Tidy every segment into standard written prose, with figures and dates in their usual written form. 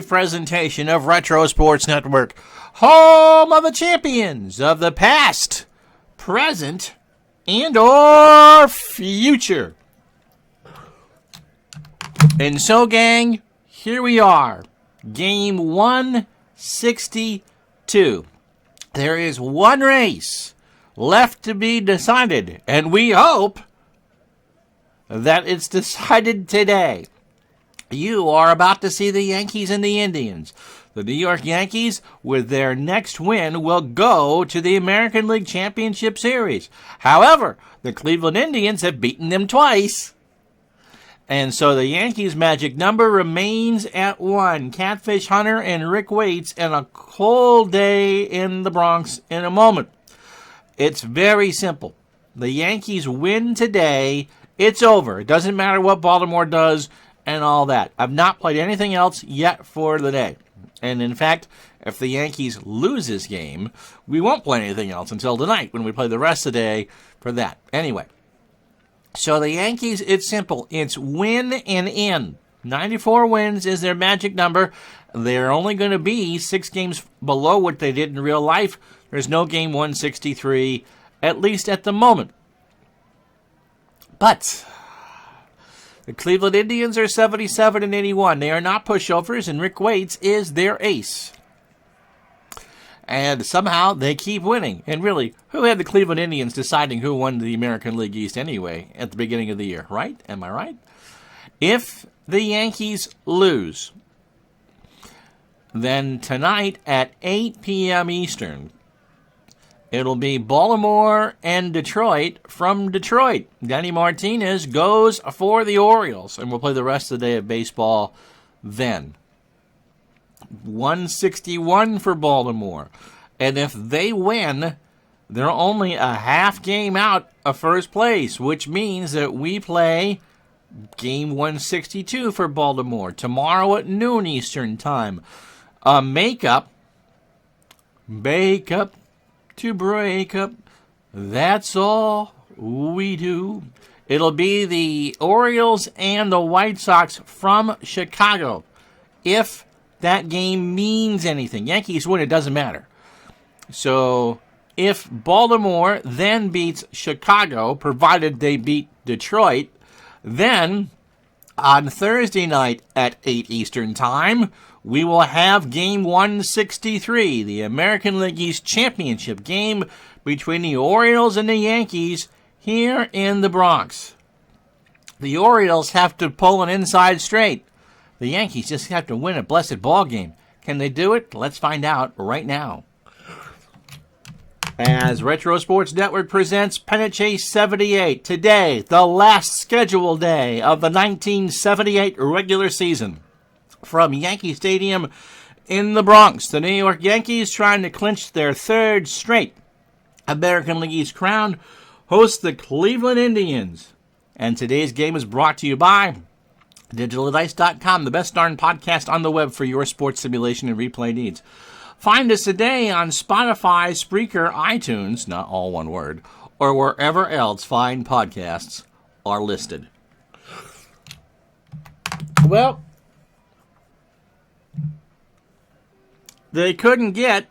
Presentation of Retro Sports Network, home of the champions of the past, present, and or future. And so, gang, here we are, game 162. There is one race left to be decided, and we hope that it's decided today. You are about to see the Yankees and the Indians. The New York Yankees, with their next win, will go to the American League Championship Series. However, the Cleveland Indians have beaten them twice. And so the Yankees' magic number remains at 1. Catfish Hunter and Rick Waits and a cold day in the Bronx in a moment. It's very simple. The Yankees win today. It's over. It doesn't matter what Baltimore does and all that. I've not played anything else yet for the day. And in fact, if the Yankees lose this game, we won't play anything else until tonight when we play the rest of the day for that. Anyway, so the Yankees, it's simple. It's win and in. 94 wins is their magic number. They're only going to be 6 games below what they did in real life. There's no game 163, at least at the moment. But the Cleveland Indians are 77 and 81. They are not pushovers, and Rick Waits is their ace. And somehow they keep winning. And really, who had the Cleveland Indians deciding who won the American League East anyway at the beginning of the year, right? Am I right? If the Yankees lose, then tonight at 8 p.m. Eastern, it'll be Baltimore and Detroit from Detroit. Danny Martinez goes for the Orioles, and we'll play the rest of the day of baseball then. 161 for Baltimore. And if they win, they're only a half game out of first place, which means that we play game 162 for Baltimore tomorrow at noon Eastern time. Make up to break up, that's all we do. It'll be the Orioles and the White Sox from Chicago. If that game means anything, Yankees win, it doesn't matter. So if Baltimore then beats Chicago, provided they beat Detroit, then on Thursday night at 8 Eastern time, we will have game 163, the American League East Championship game between the Orioles and the Yankees here in the Bronx. The Orioles have to pull an inside straight. The Yankees just have to win a blessed ball game. Can they do it? Let's find out right now. As Retro Sports Network presents Pennant Chase 78, today, the last scheduled day of the 1978 regular season. From Yankee Stadium in the Bronx, the New York Yankees, trying to clinch their third straight American League East crown, host the Cleveland Indians. And today's game is brought to you by DigitalDice.com, the best darn podcast on the web for your sports simulation and replay needs. Find us today on Spotify, Spreaker, iTunes, not all one word, or wherever else fine podcasts are listed. Well, they couldn't get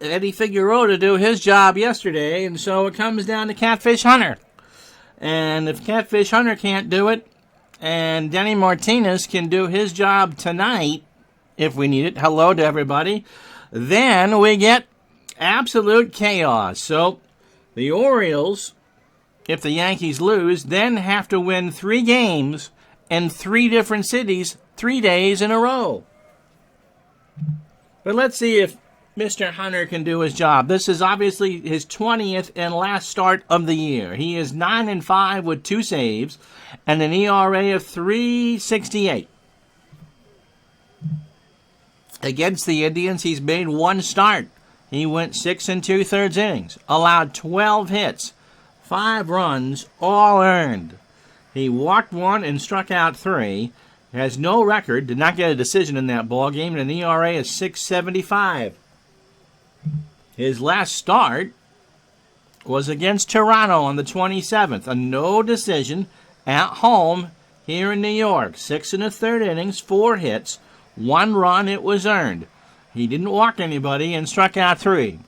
Eddie Figueroa to do his job yesterday, and so it comes down to Catfish Hunter. And if Catfish Hunter can't do it, and Danny Martinez can do his job tonight, if we need it, hello to everybody, then we get absolute chaos. So the Orioles, if the Yankees lose, then have to win 3 games in 3 different cities 3 days in a row. But let's see if Mr. Hunter can do his job. This is obviously his 20th and last start of the year. He is 9-5 with 2 saves and an ERA of 3.68. Against the Indians, he's made 1 start. He went 6 2/3 innings, allowed 12 hits, 5 runs, all earned. He walked 1 and struck out 3. Has no record, did not get a decision in that ball game, and an ERA is 6.75. His last start was against Toronto on the 27th. A no decision at home here in New York. 6 1/3 innings, 4 hits, 1 run. It was earned. He didn't walk anybody and struck out 3.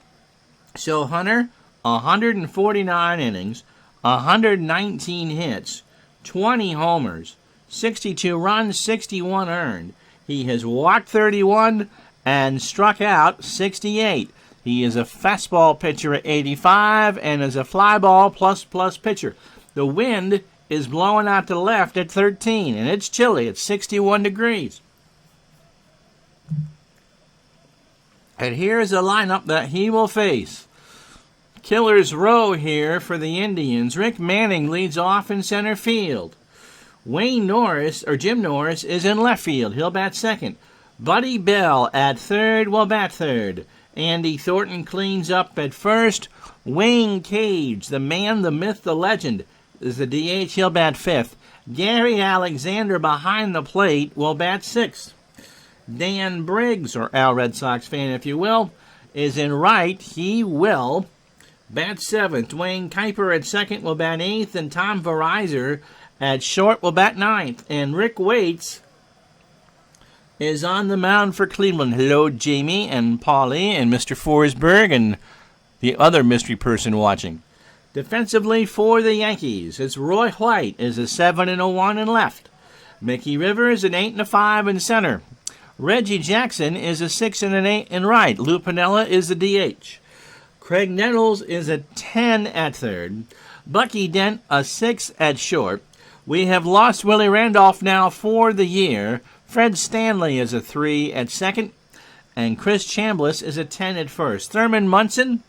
So Hunter, 149 innings, 119 hits, 20 homers, 62 runs, 61 earned. He has walked 31 and struck out 68. He is a fastball pitcher at 85 and is a fly ball plus pitcher. The wind is blowing out to left at 13, and it's chilly. It's 61 degrees. And here's a lineup that he will face. Killer's row here for the Indians. Rick Manning leads off in center field. Jim Norris is in left field. He'll bat second. Buddy Bell at third will bat third. Andy Thornton cleans up at first. Wayne Cage, the man, the myth, the legend, is the DH. He'll bat fifth. Gary Alexander behind the plate will bat sixth. Dan Briggs, or Al Red Sox fan if you will, is in right. He will bat seventh. Dwayne Kuiper at second will bat eighth. And Tom Verizor at short will bat ninth. And Rick Waits is on the mound for Cleveland. Hello, Jamie and Paulie and Mr. Forsberg and the other mystery person watching. Defensively for the Yankees, it's Roy White is a 7 and a 1 in left. Mickey Rivers an 8 and a 5 in center. Reggie Jackson is a 6 and an 8 in right. Lou Piniella is the DH. Craig Nettles is a 10 at third. Bucky Dent a 6 at short. We have lost Willie Randolph now for the year. Fred Stanley is a 3 at second, and Chris Chambliss is a 10 at first. Thurman Munson,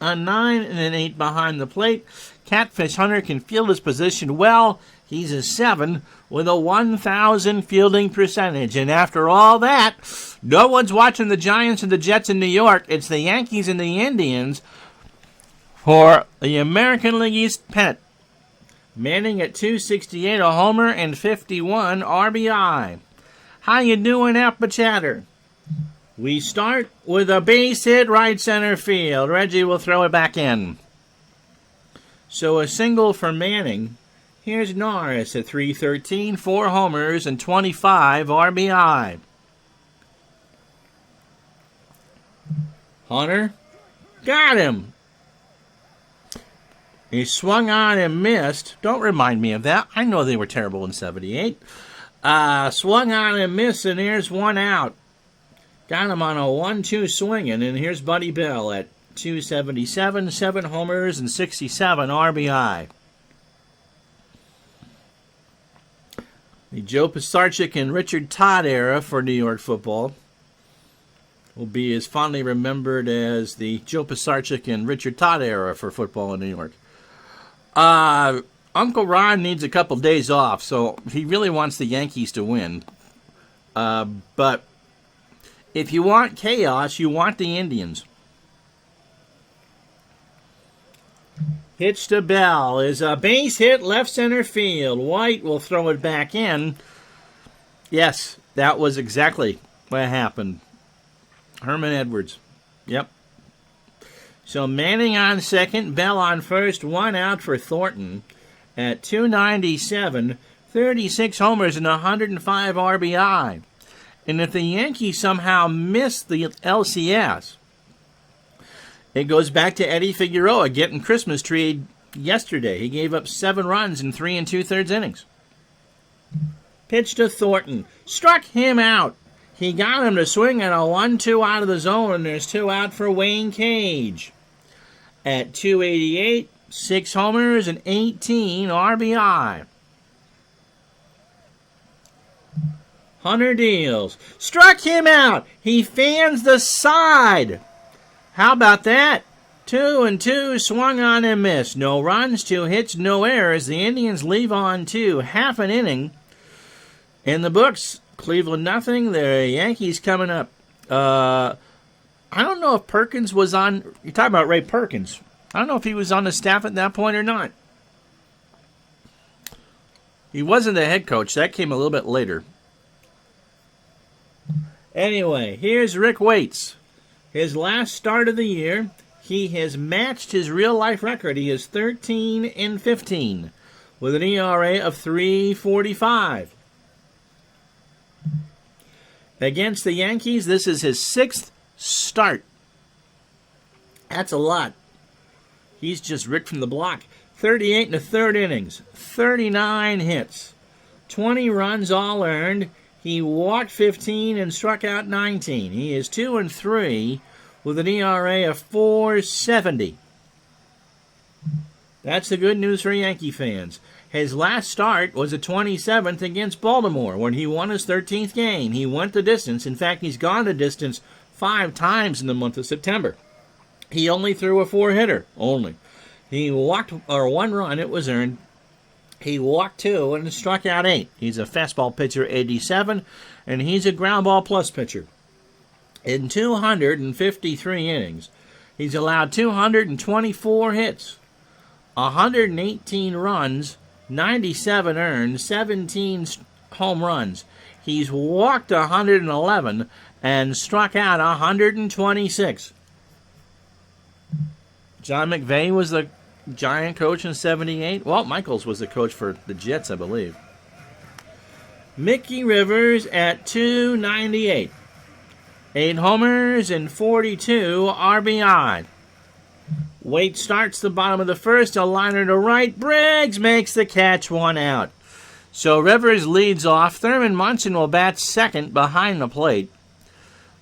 a 9 and an 8 behind the plate. Catfish Hunter can field his position well. He's a 7 with a 1,000 fielding percentage. And after all that, no one's watching the Giants and the Jets in New York. It's the Yankees and the Indians for the American League East pennant. Manning at 268, a homer, and 51 RBI. How you doing, Appa Chatter? We start with a base hit right center field. Reggie will throw it back in. So a single for Manning. Here's Norris at 313, 4 homers, and 25 RBI. Hunter got him. He swung on and missed. Don't remind me of that. I know they were terrible in 78. Swung on and missed, and here's one out. Got him on a 1-2 swinging, and here's Buddy Bell at 277, 7 homers, and 67 RBI. The Joe Pisarcik and Richard Todd era for New York football will be as fondly remembered as the Joe Pisarcik and Richard Todd era for football in New York. Uncle Ron needs a couple days off, so he really wants the Yankees to win. But if you want chaos, you want the Indians. Pitch to Bell is a base hit left center field. White will throw it back in. Yes, that was exactly what happened. Herman Edwards. Yep. So Manning on second, Bell on first, 1 out for Thornton at 297, 36 homers and 105 RBI. And if the Yankees somehow miss the LCS, it goes back to Eddie Figueroa getting Christmas treed yesterday. He gave up 7 runs in 3 2/3 innings. Pitch to Thornton. Struck him out. He got him to swing at a 1-2 out of the zone, and there's 2 out for Wayne Cage. At 288, 6 homers and 18 RBI. Hunter deals. Struck him out. He fans the side. How about that? 2-2, swung on and missed. No runs, 2 hits, no errors. The Indians leave on 2, half an inning. In the books, Cleveland nothing. The Yankees coming up. I don't know if Perkins was on. You're talking about Ray Perkins. I don't know if he was on the staff at that point or not. He wasn't the head coach. That came a little bit later. Anyway, here's Rick Waits. His last start of the year, he has matched his real-life record. He is 13 and 15. with an ERA of 3.45. Against the Yankees, this is his 6th start. That's a lot. He's just ripped from the block. 38 in the third innings, 39 hits, 20 runs all earned. He walked 15 and struck out 19. He is 2-3 with an ERA of 4.70. That's the good news for Yankee fans. His last start was the 27th against Baltimore when he won his 13th game. He went the distance. In fact, he's gone the distance 5 times in the month of September. He only threw a 4-hitter, only. He walked, or 1 run, it was earned. He walked 2 and struck out 8. He's a fastball pitcher, 87, and he's a ground ball plus pitcher. In 253 innings, he's allowed 224 hits, 118 runs, 97 earned, 17 home runs. He's walked 111 and struck out 126. John McVay was the Giant coach in 78. Walt Michaels was the coach for the Jets, I believe. Mickey Rivers at 298. 8 homers and 42 RBI. Waite starts the bottom of the first, a liner to right. Briggs makes the catch, 1 out. So Rivers leads off. Thurman Munson will bat second behind the plate.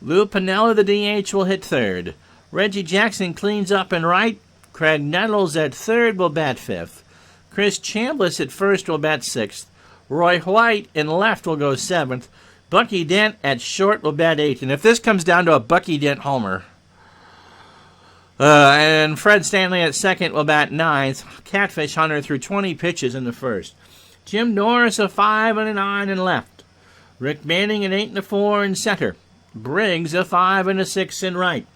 Lou Piniella, the DH, will hit third. Reggie Jackson cleans up in right. Craig Nettles at third will bat fifth. Chris Chambliss at first will bat sixth. Roy White in left will go seventh. Bucky Dent at short will bat eighth. And if this comes down to a Bucky Dent homer, and Fred Stanley at second will bat ninth. Catfish Hunter threw 20 pitches in the first. Jim Norris a 5 and a 9 in left. Rick Manning an 8 and a 4 in center. Briggs a 5 and a 6 in right.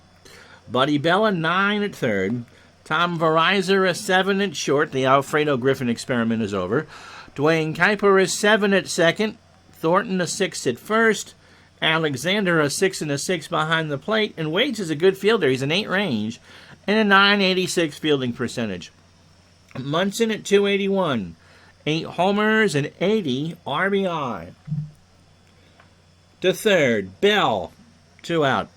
Buddy Bell a 9 at third. Tom Verizor a 7 at short. The Alfredo Griffin experiment is over. Dwayne Kuiper a 7 at second. Thornton a 6 at first. Alexander a 6 and a 6 behind the plate. And Waits is a good fielder. He's an 8 range and a 986 fielding percentage. Munson at 281. 8 homers and 80 RBI. To third, Bell, 2 out.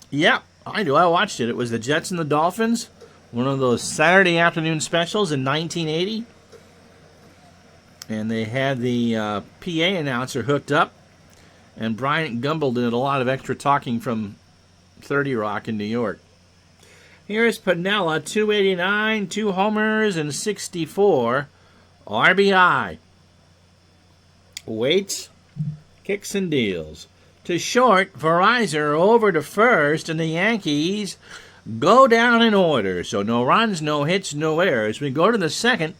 Yep, I do. I watched it. It was the Jets and the Dolphins, one of those Saturday afternoon specials in 1980. And they had the PA announcer hooked up, and Bryant Gumbel did a lot of extra talking from 30 Rock in New York. Here's Piniella, 289, 2 homers, and 64 RBI. Waits, kicks and deals. To short, Verizor over to first, and the Yankees go down in order. So no runs, no hits, no errors. We go to the second.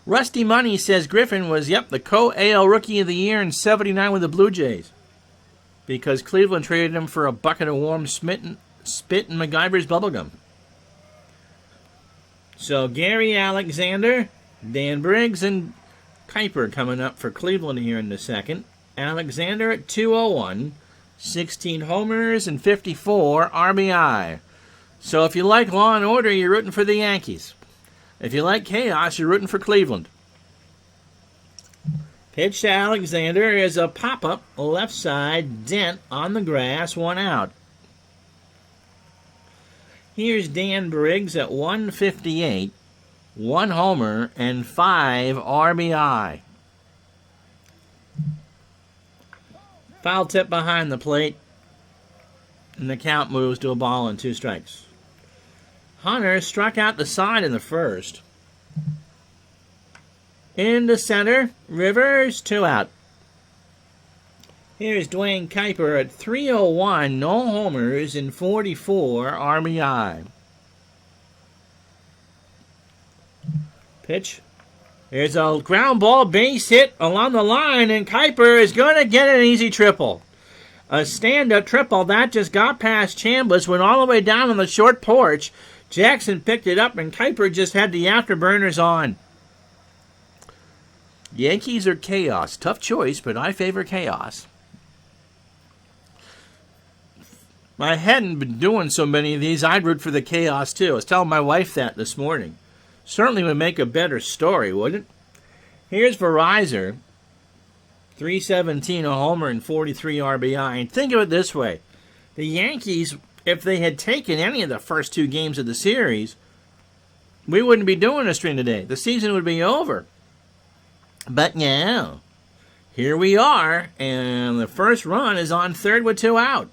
Rusty Money says Griffin was, the co-AL Rookie of the Year in 79 with the Blue Jays, because Cleveland traded him for a bucket of warm spit and MacGyver's bubblegum. So Gary Alexander, Dan Briggs, and Kuiper coming up for Cleveland here in the second. Alexander at 201, 16 homers and 54 RBI. So if you like law and order, you're rooting for the Yankees. If you like chaos, you're rooting for Cleveland. Pitch to Alexander is a pop-up, left side, dent on the grass, 1 out. Here's Dan Briggs at 158, 1 homer and 5 RBI. Foul tip behind the plate, and the count moves to a ball and 2 strikes. Hunter struck out the side in the first. In the center, Rivers, 2 out. Here's Dwayne Kuiper at 301, no homers and 44 RBI. Pitch. There's a ground ball base hit along the line, and Kuiper is going to get an easy triple. A stand-up triple that just got past Chambliss, went all the way down on the short porch. Jackson picked it up, and Kuiper just had the afterburners on. Yankees or chaos? Tough choice, but I favor chaos. I hadn't been doing so many of these. I'd root for the chaos, too. I was telling my wife that this morning. Certainly would make a better story, wouldn't it? Here's Verizon, 317, a homer, and 43 RBI. And think of it this way. The Yankees, if they had taken any of the first 2 games of the series, we wouldn't be doing a stream today. The season would be over. But now, here we are, and the first run is on third with 2 out.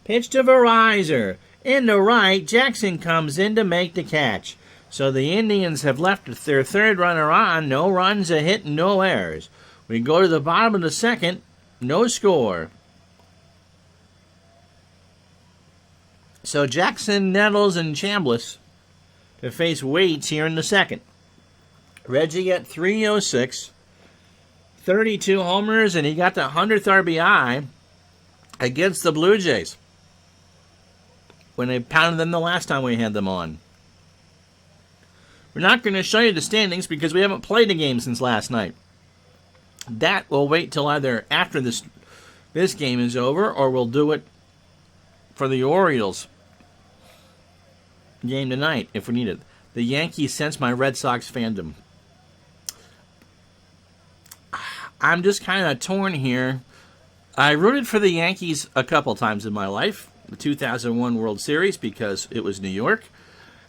Pitch to Verizon. In the right, Jackson comes in to make the catch. So the Indians have left their third runner on. No runs, a hit, and no errors. We go to the bottom of the second. No score. So Jackson, Nettles, and Chambliss to face Waits here in the second. Reggie at 306. 32 homers, and he got the 100th RBI against the Blue Jays when they pounded them the last time we had them on. We're not going to show you the standings because we haven't played a game since last night. That will wait till either after this game is over, or we'll do it for the Orioles game tonight if we need it. The Yankees sense my Red Sox fandom. I'm just kind of torn here. I rooted for the Yankees a couple times in my life. The 2001 World Series because it was New York.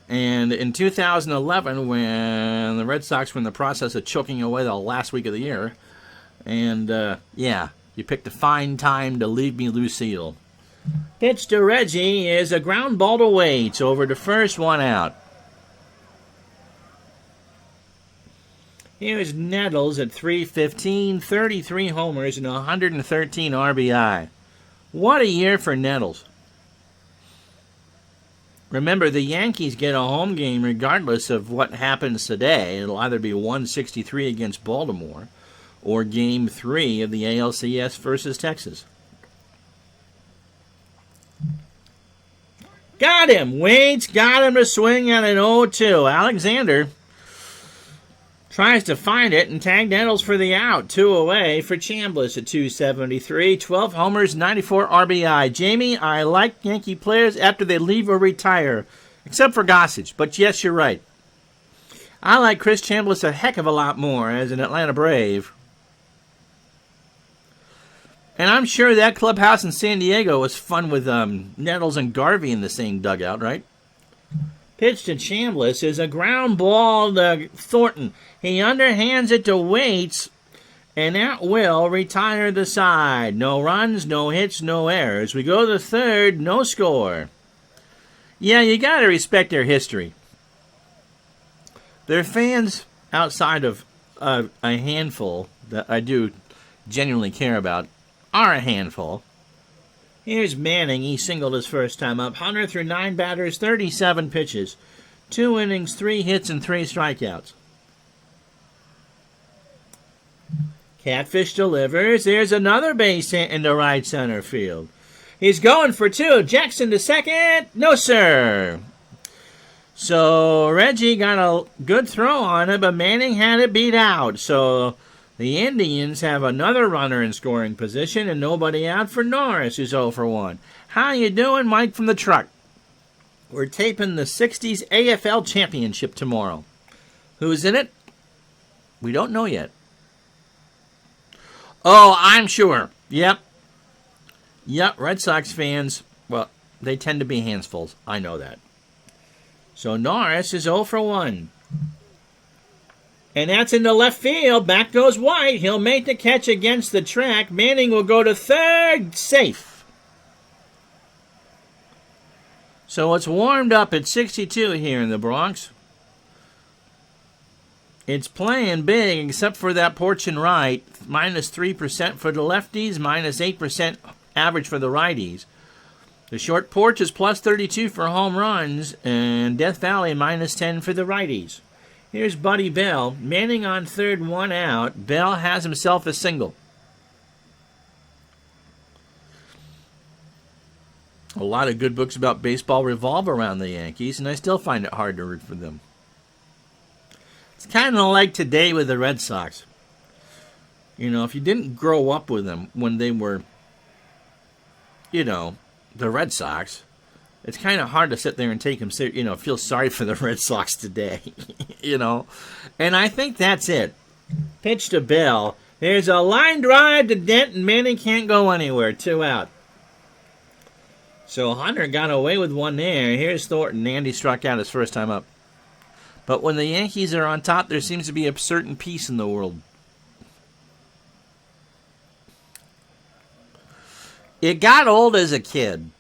And in 2011 when the Red Sox were in the process of choking away the last week of the year. And, you picked a fine time to leave me Lucille. Pitch to Reggie is a ground ball to Waits over the first, 1 out. Here's Nettles at 315, 33 homers, and 113 RBI. What a year for Nettles. Remember, the Yankees get a home game regardless of what happens today. It'll either be 163 against Baltimore or Game 3 of the ALCS versus Texas. Got him! Waits got him to swing at an 0-2. Alexander tries to find it and tag Nettles for the out. 2 away for Chambliss at 273. 12 homers, 94 RBI. Jamie, I like Yankee players after they leave or retire. Except for Gossage. But yes, you're right. I like Chris Chambliss a heck of a lot more as an Atlanta Brave. And I'm sure that clubhouse in San Diego was fun with Nettles and Garvey in the same dugout, right? Pitch to Chambliss is a ground ball to Thornton. He underhands it to Waits, and that will retire the side. No runs, no hits, no errors. We go to third, no score. Yeah, you got to respect their history. Their fans, outside of a handful that I do genuinely care about, are a handful. Here's Manning. He singled his first time up. Hunter threw 9 batters, 37 pitches. 2 innings, 3 hits, and 3 strikeouts. Catfish delivers. There's another base hit into right center field. He's going for 2. Jackson to second. No, sir. So Reggie got a good throw on it, but Manning had it beat out. So the Indians have another runner in scoring position and nobody out for Norris, who's 0 for 1. How you doing, Mike from the truck? We're taping the 60s AFL Championship tomorrow. Who's in it? We don't know yet. Oh, I'm sure. Yep, Red Sox fans, well, they tend to be handsfuls. I know that. So Norris is 0 for 1. And that's in the left field. Back goes White. He'll make the catch against the track. Manning will go to third. Safe. So it's warmed up at 62 here in the Bronx. It's playing big except for that porch and right. Minus 3% for the lefties. Minus 8% average for the righties. The short porch is plus 32 for home runs. And Death Valley minus 10 for the righties. Here's Buddy Bell. Manning on third, 1 out. Bell has himself a single. A lot of good books about baseball revolve around the Yankees, and I still find it hard to root for them. It's kind of like today with the Red Sox. You know, if you didn't grow up with them when they were, the Red Sox, it's kind of hard to sit there and take them, feel sorry for the Red Sox today, And I think that's it. Pitch to Bell. There's a line drive to Dent, and Manning can't go anywhere. 2 out. So Hunter got away with one there. Here's Thornton. Andy struck out his first time up. But when the Yankees are on top, there seems to be a certain peace in the world. It got old as a kid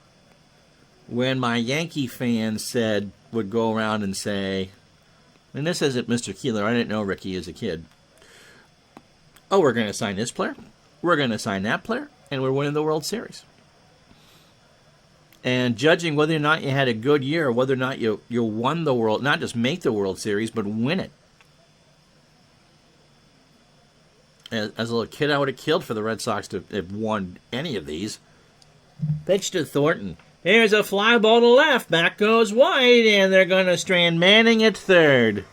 when my Yankee fans would go around and say, and this isn't Mr. Keeler, I didn't know Ricky as a kid. Oh, we're going to sign this player, we're going to sign that player, and we're winning the World Series. And judging whether or not you had a good year, or whether or not you won the World, not just make the World Series, but win it. As a little kid, I would have killed for the Red Sox to have won any of these. Pitch to Thornton. Here's a fly ball to left. Back goes White, and they're going to strand Manning at third.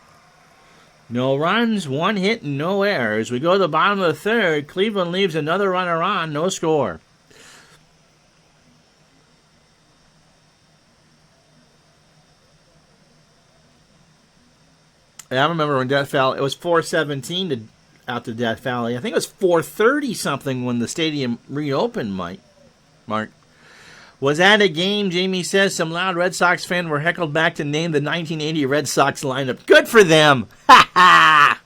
No runs, 1 hit, and no errors. We go to the bottom of the third. Cleveland leaves another runner on, no score. I remember when Death Valley, it was 4:17 out to Death Valley. I think it was 4:30 something when the stadium reopened, Mark. Was at a game, Jamie says, some loud Red Sox fans were heckled back to name the 1980 Red Sox lineup. Good for them. Ha ha!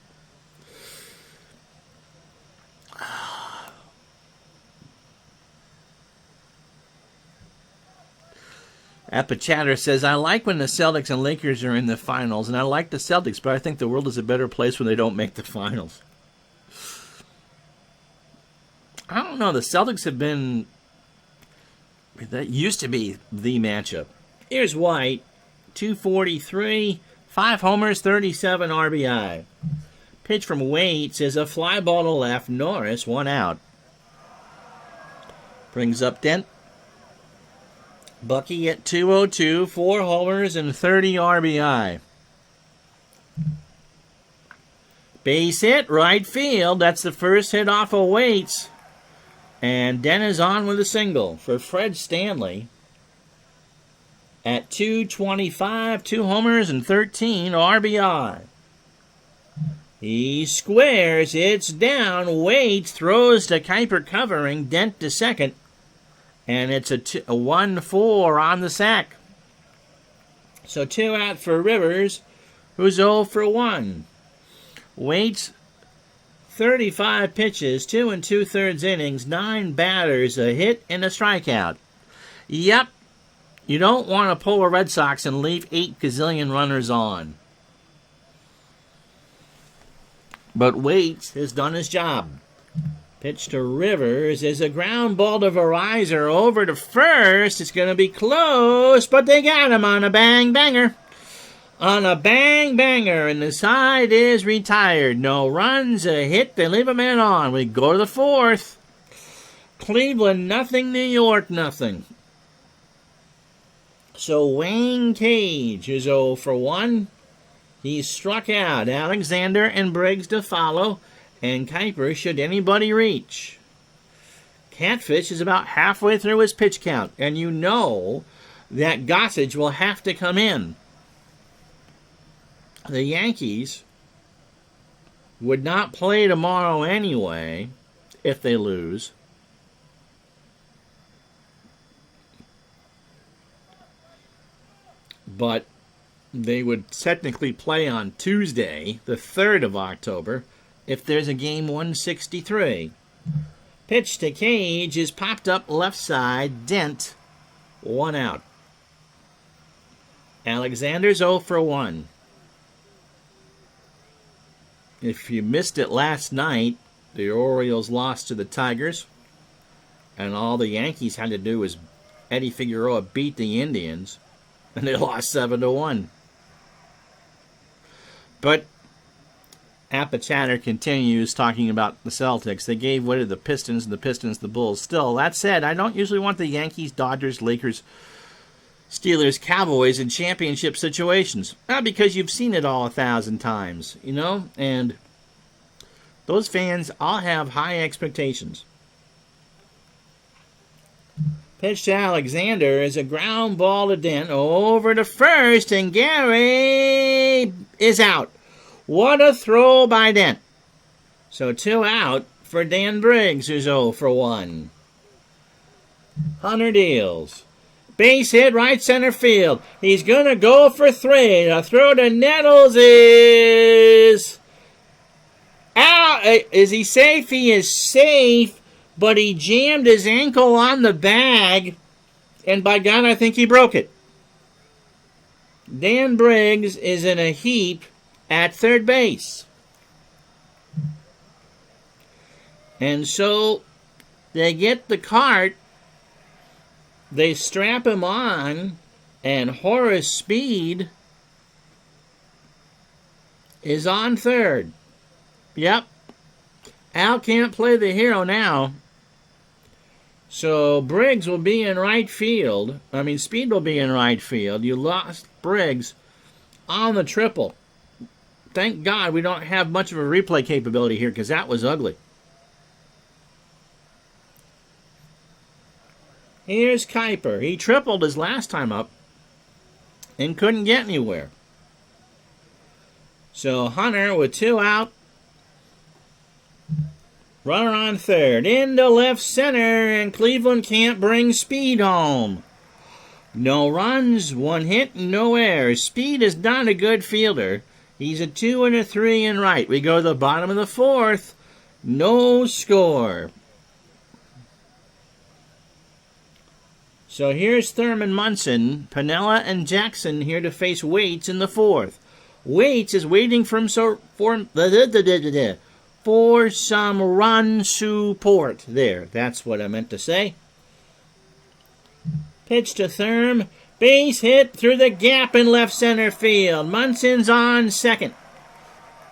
Chatter says, I like when the Celtics and Lakers are in the finals, and I like the Celtics, but I think the world is a better place when they don't make the finals. I don't know. The Celtics have been... That used to be the matchup. Here's White, 243, 5 homers, 37 RBI. Pitch from Waits is a fly ball to left. Norris, 1 out. Brings up Dent. Bucky at 202, 4 homers and 30 RBI. Base hit, right field. That's the first hit off of Waits. And Den is on with a single for Fred Stanley. At 225, 2 homers and 13 RBI. He squares, it's down. Waits throws to Kuiper covering, Dent to second. And it's a 1-4 on the sack. So 2 out for Rivers, who's 0 for 1. Waits, 35 pitches, 2 2/3 innings, 9 batters, a hit, and a strikeout. Yep, you don't want to pull a Red Sox and leave 8 gazillion runners on. But Waits has done his job. Pitch to Rivers is a ground ball to Verizon over to first. It's going to be close, but they got him on a bang-banger. On a bang-banger, and the side is retired. No runs, a hit, they leave a man on. We go to the 4th. Cleveland, nothing. New York, nothing. So Wayne Cage is 0 for 1. He's struck out. Alexander and Briggs to follow. And Kuiper, should anybody reach. Catfish is about halfway through his pitch count. And you know that Gossage will have to come in. The Yankees would not play tomorrow anyway if they lose. But they would technically play on Tuesday, the 3rd of October, if there's a game 163. Pitch to Cage is popped up left side. Dent, 1 out. Alexander's 0 for 1. If you missed it last night, the Orioles lost to the Tigers, and all the Yankees had to do was Eddie Figueroa beat the Indians, and they lost 7-1. But Chatter continues talking about the Celtics. They gave way to the Pistons, and the Pistons the Bulls. Still, that said, I don't usually want the Yankees, Dodgers, Lakers, Steelers, Cowboys in championship situations. Not because you've seen it all 1,000 times, and those fans all have high expectations. Pitch to Alexander is a ground ball to Dent over to first, and Gary is out. What a throw by Dent. So 2 out for Dan Briggs, who's 0 for 1. Hunter deals. Base hit right center field. He's going to go for 3. A throw to Nettles is out. Is he safe? He is safe, but he jammed his ankle on the bag, and by God, I think he broke it. Dan Briggs is in a heap at third base. And so they get the cart, they strap him on, and Horace Speed is on third. Yep. Al can't play the hero now. So Briggs will be in right field. Speed will be in right field. You lost Briggs on the triple. Thank God we don't have much of a replay capability here, because that was ugly. Here's Kuiper. He tripled his last time up and couldn't get anywhere. So Hunter with 2 out. Runner on third. Into left center, and Cleveland can't bring Speed home. No runs, 1 hit, no errors. Speed is not a good fielder. He's a 2 and a 3 in right. We go to the bottom of the 4th. No score. So here's Thurman Munson, Piniella, and Jackson here to face Waits in the 4th. Waits is waiting for some run support. There, that's what I meant to say. Pitch to Thurm. Base hit through the gap in left center field. Munson's on second.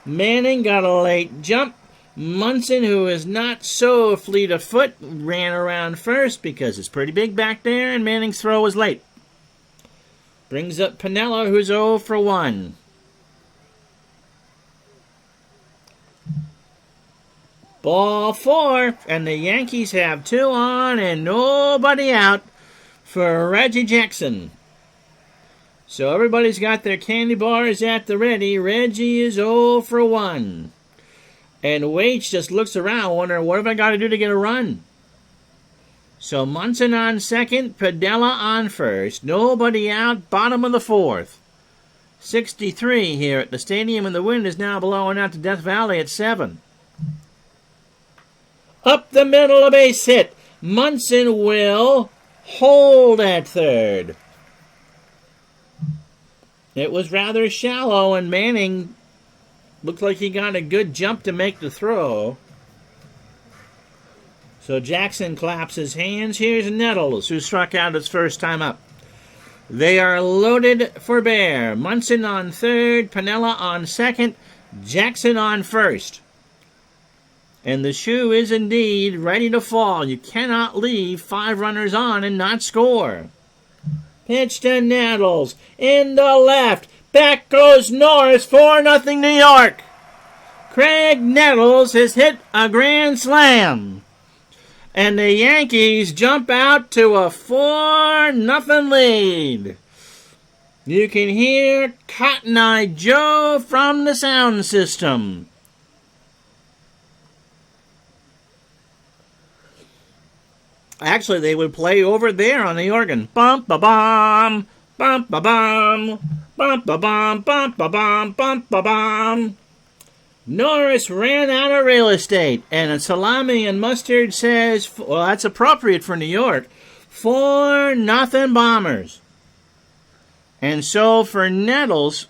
Manning got a late jump. Munson, who is not so fleet of foot, ran around first because it's pretty big back there, and Manning's throw was late. Brings up Piniella, who's 0 for 1. Ball 4, and the Yankees have 2 on and nobody out for Reggie Jackson. So everybody's got their candy bars at the ready. Reggie is 0 for 1. And Waits just looks around wondering, what have I got to do to get a run? So Munson on second, Piniella on first. Nobody out, bottom of the 4th. 63 here at the stadium, and the wind is now blowing out to Death Valley at 7. Up the middle, a base hit. Munson will hold at third. It was rather shallow, and Manning looked like he got a good jump to make the throw. So Jackson claps his hands. Here's Nettles, who struck out his first time up. They are loaded for bear. Munson on third, Piniella on second, Jackson on first. And the shoe is indeed ready to fall. You cannot leave 5 runners on and not score. Pitch to Nettles. In the left. Back goes Norris. 4-0 New York. Craig Nettles has hit a grand slam. And the Yankees jump out to a 4-0 lead. You can hear Cotton Eye Joe from the sound system. Actually, they would play over there on the organ. Bum ba bum, bum ba bum, bum ba bum, bum ba bum, bum ba bum. Norris ran out of real estate, and a salami and mustard says, well, that's appropriate for New York, 4-0 Bombers. And so for Nettles,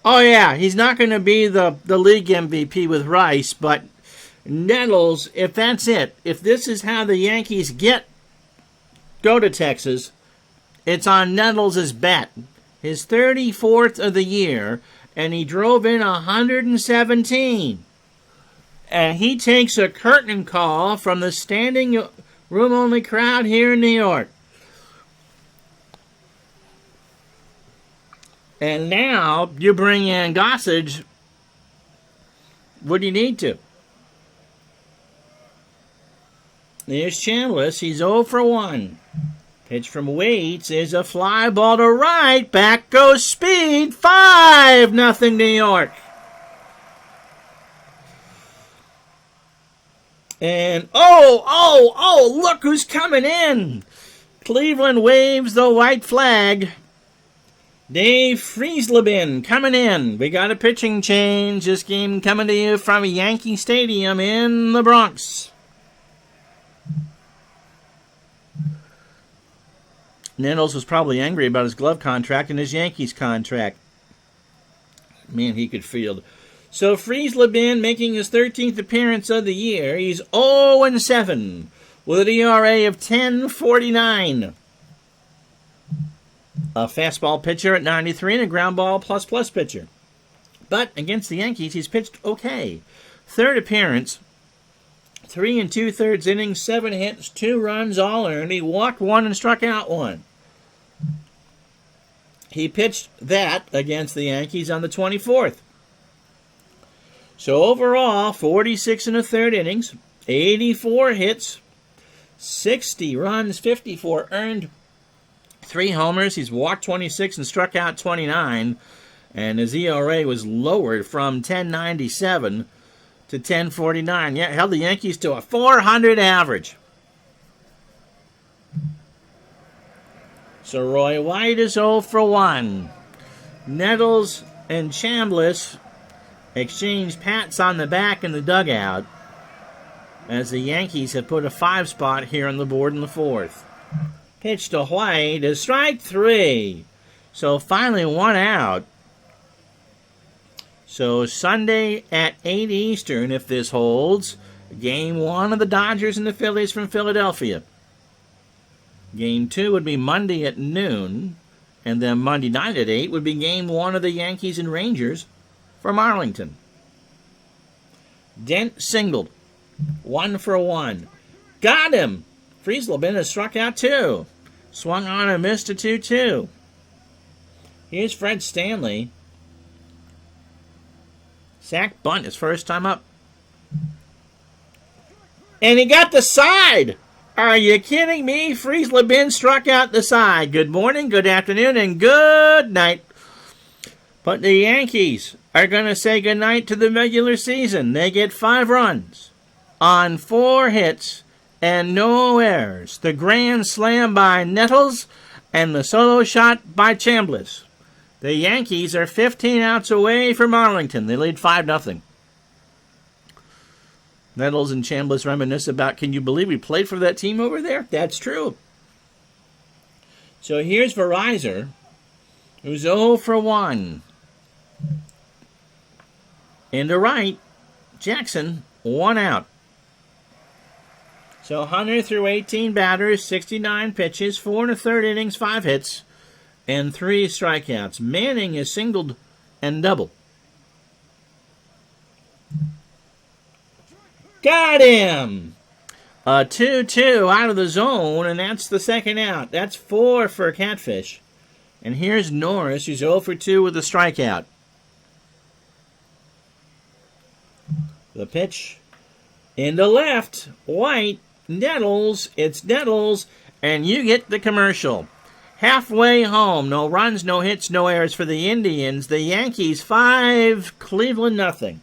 oh yeah, he's not going to be the league MVP with Rice, but Nettles, if that's it, if this is how the Yankees go to Texas, it's on Nettles' bet. His 34th of the year, and he drove in 117. And he takes a curtain call from the standing room-only crowd here in New York. And now you bring in Gossage. What do you need to? There's Chambliss. He's 0 for 1. Pitch from Waits is a fly ball to right. Back goes Speed. 5-0 New York. And, look who's coming in. Cleveland waves the white flag. Dave Friesleben coming in. We got a pitching change. This game coming to you from Yankee Stadium in the Bronx. Nettles was probably angry about his glove contract and his Yankees contract. Man, he could field. So Friesleben making his 13th appearance of the year. He's 0-7 with an ERA of 10.49. A fastball pitcher at 93 and a ground ball plus pitcher. But against the Yankees, he's pitched okay. Third appearance, 3 2/3 innings, 7 hits, 2 runs, all earned. He walked 1 and struck out 1. He pitched that against the Yankees on the 24th. So overall, 46 1/3 innings, 84 hits, 60 runs, 54 earned, 3 homers. He's walked 26 and struck out 29. And his ERA was lowered from 10.97 to 10.49. Yeah, held the Yankees to a .400 average. So Roy White is 0 for 1. Nettles and Chambliss exchanged pats on the back in the dugout as the Yankees have put a 5 spot here on the board in the 4th. Pitch to White is strike 3. So finally 1 out. So Sunday at 8 Eastern, if this holds, Game 1 of the Dodgers and the Phillies from Philadelphia. Game 2 would be Monday at noon, and then Monday night at 8 would be Game 1 of the Yankees and Rangers from Arlington. Dent singled. 1 for 1. Got him! Friesleben has struck out 2. Swung on and missed a 2-2. Here's Fred Stanley. Sack bunt his first time up. And he got the side! Are you kidding me? Friesleben struck out the side. Good morning, good afternoon, and good night. But the Yankees are going to say goodnight to the regular season. They get 5 runs on 4 hits and no errors. The grand slam by Nettles and the solo shot by Chambliss. The Yankees are 15 outs away from Arlington. They lead 5-0. Nettles and Chambliss reminisce about, can you believe we played for that team over there? That's true. So here's Verizon, who's 0 for 1. Into right, Jackson, 1 out. So Hunter threw 18 batters, 69 pitches, 4 1/3 innings, 5 hits, and 3 strikeouts. Manning is singled and doubled. Got him! A 2-2 out of the zone, and that's the second out. That's 4 for Catfish. And here's Norris, who's 0 for 2 with a strikeout. The pitch into left. White, Nettles, it's Nettles, and you get the commercial. Halfway home, no runs, no hits, no errors for the Indians. The Yankees 5, Cleveland 0.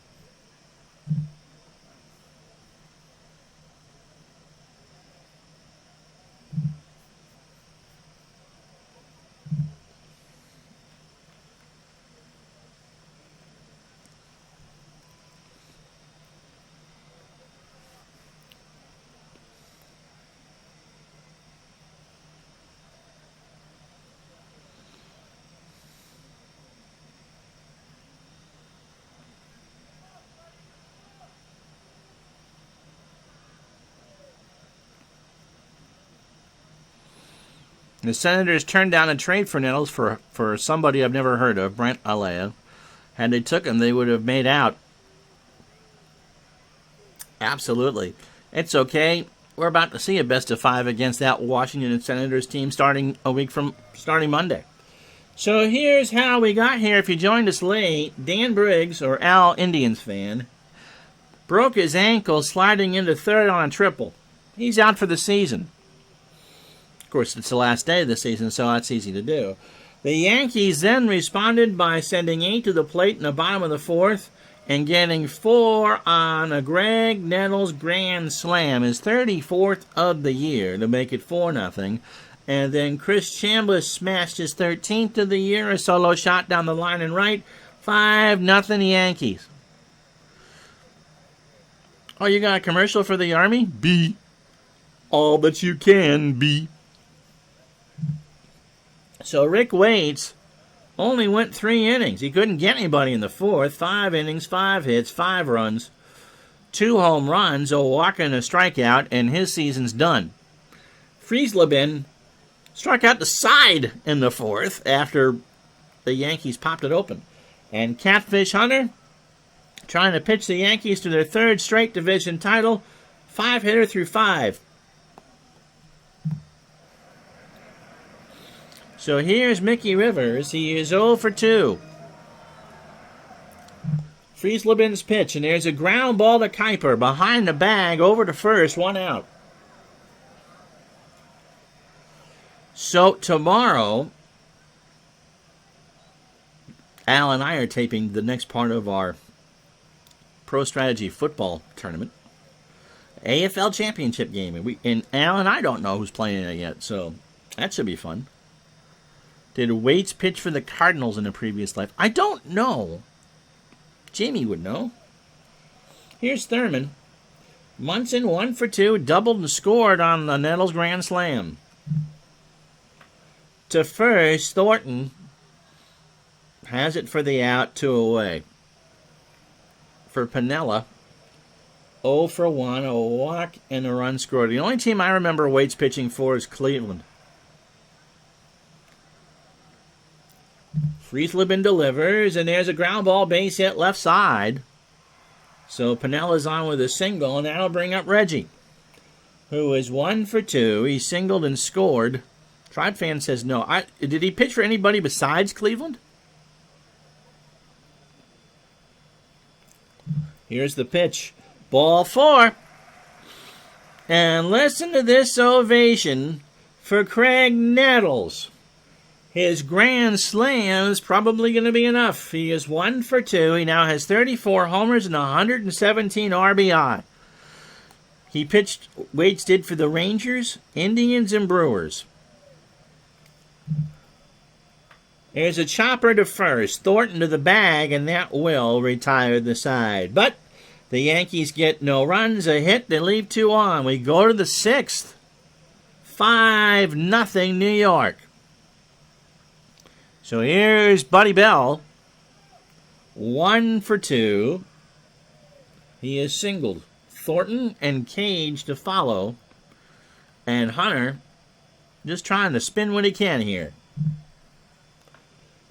The Senators turned down a trade for Nettles for somebody I've never heard of, Brent Alea. Had they took him, they would have made out. Absolutely. It's okay. We're about to see a best of 5 against that Washington Senators team starting Monday. So here's how we got here. If you joined us late, Dan Briggs, or Al Indians fan, broke his ankle sliding into third on a triple. He's out for the season. Of course, it's the last day of the season, so that's easy to do. The Yankees then responded by sending 8 to the plate in the bottom of the 4th and getting 4 on a Greg Nettles grand slam, his 34th of the year, to make it 4-0. And then Chris Chambliss smashed his 13th of the year, a solo shot down the line and right, 5-0 Yankees. Oh, you got a commercial for the Army? Be all that you can be. So Rick Waits only went 3 innings. He couldn't get anybody in the 4th. 5 innings, 5 hits, 5 runs, 2 home runs, a walk and a strikeout, and his season's done. Friesleben struck out the side in the 4th after the Yankees popped it open. And Catfish Hunter, trying to pitch the Yankees to their 3rd straight division title, 5-hitter through 5. So here's Mickey Rivers. He is 0 for 2. Friesleben's pitch, and there's a ground ball to Kuiper behind the bag, over to first, 1 out. So tomorrow, Al and I are taping the next part of our Pro Strategy football tournament, AFL championship game, and Al and I don't know who's playing it yet, so that should be fun. Did Waits pitch for the Cardinals in a previous life? I don't know. Jamie would know. Here's Thurman. Munson 1 for 2, doubled and scored on the Nettles grand slam. To first, Thornton has it for the out, 2 away. For Piniella, 0 for 1, a walk and a run scored. The only team I remember Waits pitching for is Cleveland. Friesleben delivers, and there's a ground ball base hit left side. So Pinella's on with a single, and that'll bring up Reggie, who is 1 for 2. He singled and scored. Tribe fan says no. Did he pitch for anybody besides Cleveland? Here's the pitch. Ball 4. And listen to this ovation for Craig Nettles. His grand slam is probably going to be enough. He is 1 for 2. He now has 34 homers and 117 RBI. He pitched, Waits did for the Rangers, Indians, and Brewers. There's a chopper to first. Thornton to the bag, and that will retire the side. But the Yankees get no runs, a hit, they leave 2 on. We go to the 6th. 5-0 New York. So here's Buddy Bell, 1 for 2. He is singled. Thornton and Cage to follow. And Hunter just trying to spin what he can here.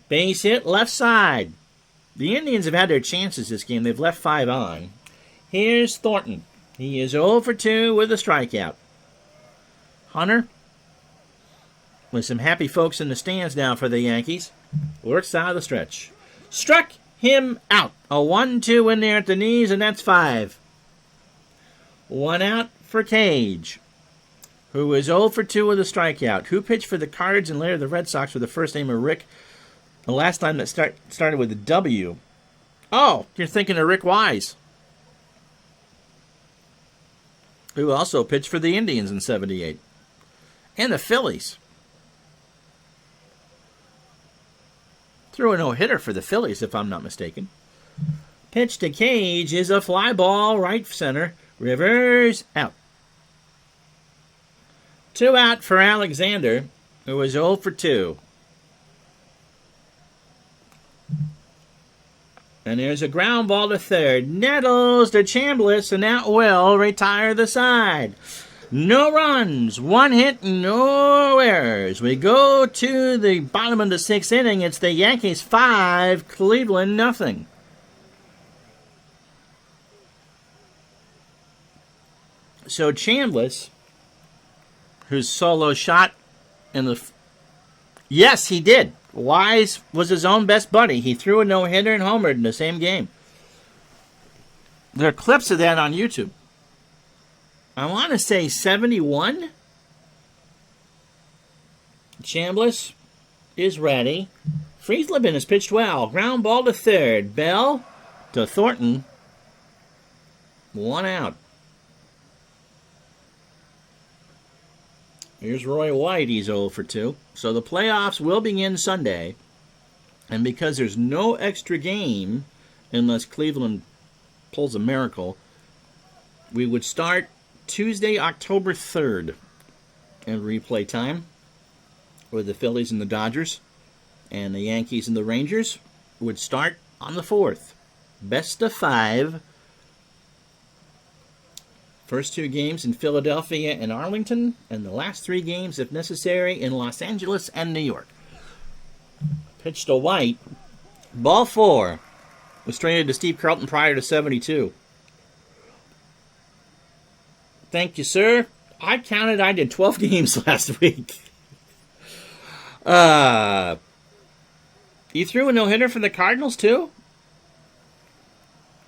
Base hit left side. The Indians have had their chances this game. They've left 5 on. Here's Thornton. He is 0 for 2 with a strikeout. Hunter, with some happy folks in the stands now for the Yankees, works out of the stretch. Struck him out. A 1-2 in there at the knees, and that's 5. 1 out for Cage, who is 0 for 2 with a strikeout. Who pitched for the Cards and later the Red Sox with the first name of Rick? The last time that started with a W. Oh, you're thinking of Rick Wise, who also pitched for the Indians in '78 and the Phillies. Threw a no-hitter for the Phillies, if I'm not mistaken. Pitch to Cage is a fly ball, right center. Rivers out. 2 out for Alexander, who was 0 for 2. And there's a ground ball to third. Nettles to Chambliss, and that will retire the side. No runs, 1 hit, no errors. We go to the bottom of the 6th inning. It's the Yankees 5, Cleveland nothing. So Chambliss, whose solo shot in the... Yes, he did. Wise was his own best buddy. He threw a no-hitter and homered in the same game. There are clips of that on YouTube. I want to say 71. Chambliss is ready. Friesleben has pitched well. Ground ball to third. Bell to Thornton. 1 out. Here's Roy White. He's 0 for 2. So the playoffs will begin Sunday. And because there's no extra game, unless Cleveland pulls a miracle, we would start Tuesday, October 3rd in replay time with the Phillies and the Dodgers. And the Yankees and the Rangers would start on the 4th. Best of 5. First 2 games in Philadelphia and Arlington, and the last 3 games, if necessary, in Los Angeles and New York. Pitch to White. Ball 4. Was traded to Steve Carlton prior to 72. Thank you, sir. I counted. I did 12 games last week. You threw a no-hitter for the Cardinals, too?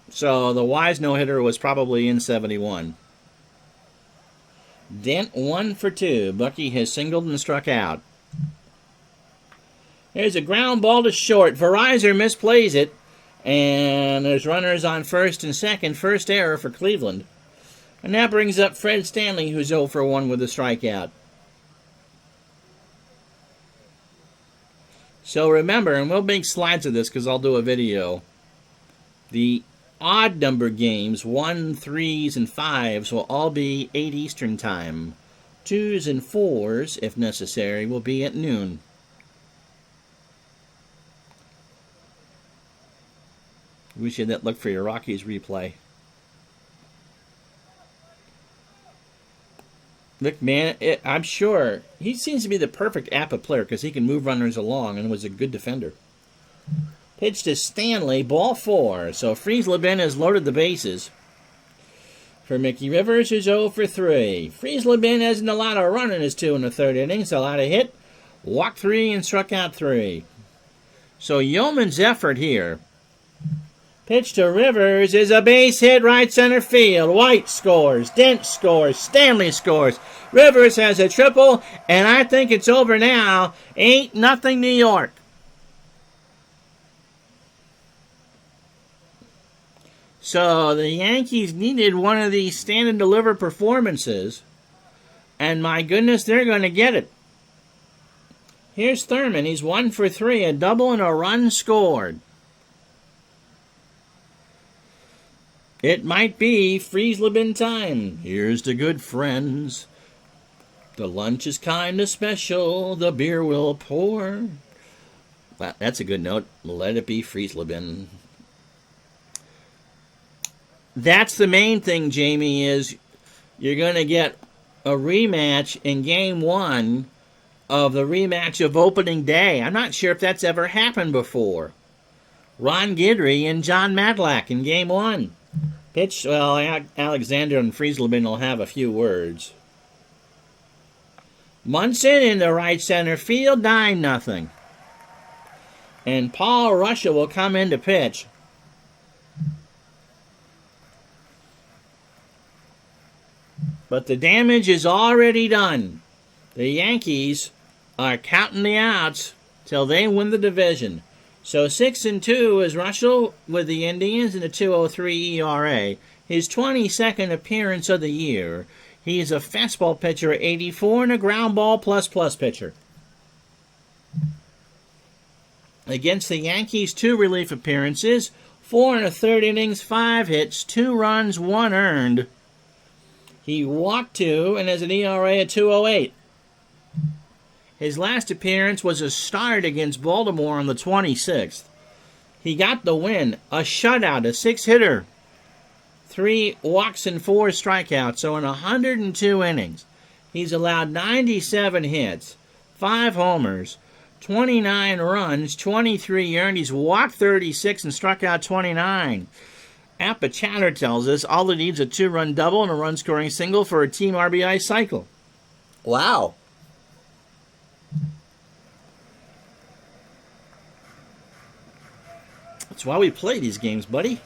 So the Wise no-hitter was probably in 71. Dent 1 for 2. Bucky has singled and struck out. There's a ground ball to short. Verizon misplays it. And there's runners on first and second. First error for Cleveland. And that brings up Fred Stanley, who's 0 for 1 with a strikeout. So remember, and we'll make slides of this because I'll do a video. The odd number games, 1s, 3s, and 5s, will all be 8 Eastern Time. 2s and 4s, if necessary, will be at noon. Wish you had that look for your Rockies replay. Look, man, I'm sure he seems to be the perfect APA player because he can move runners along and was a good defender. Pitch to Stanley, ball 4. So Friesleben has loaded the bases. For Mickey Rivers, who's 0 for 3. Friesleben hasn't allowed a run in his 2 in the 3rd innings. Allowed a hit, walked 3, and struck out 3. So Yeoman's effort here. Pitch to Rivers is a base hit right center field. White scores. Dent scores. Stanley scores. Rivers has a triple, and I think it's over now. 8-0 New York. So the Yankees needed one of these stand and deliver performances, and my goodness, they're going to get it. Here's Thurman. He's 1 for 3, a double and a run scored. It might be Friesleben time. Here's to good friends. The lunch is kinda special. The beer will pour. Wow, that's a good note. Let it be Friesleben. That's the main thing, Jamie, is you're going to get a rematch in Game 1 of the rematch of opening day. I'm not sure if that's ever happened before. Ron Guidry and John Matlack in Game 1. Pitch, well, Alexander and Friesleben will have a few words. Munson in the right center field, 9-0. And Paul Russia will come in to pitch. But the damage is already done. The Yankees are counting the outs till they win the division. So 6-2 is Russell with the Indians in a 2.03 ERA. His 22nd appearance of the year. He's a fastball pitcher at 84 and a ground ball plus pitcher. Against the Yankees, 2 relief appearances, 4 1/3 innings, 5 hits, 2 runs, 1 earned. He walked 2 and has an ERA at 2.08. His last appearance was a start against Baltimore on the 26th. He got the win, a shutout, a 6-hitter, 3 walks and 4 strikeouts. So in 102 innings, he's allowed 97 hits, 5 homers, 29 runs, 23 earned. He's walked 36 and struck out 29. APA Chatter tells us all it needs is a 2-run double and a run-scoring single for a team RBI cycle. Wow. That's why we play these games, buddy.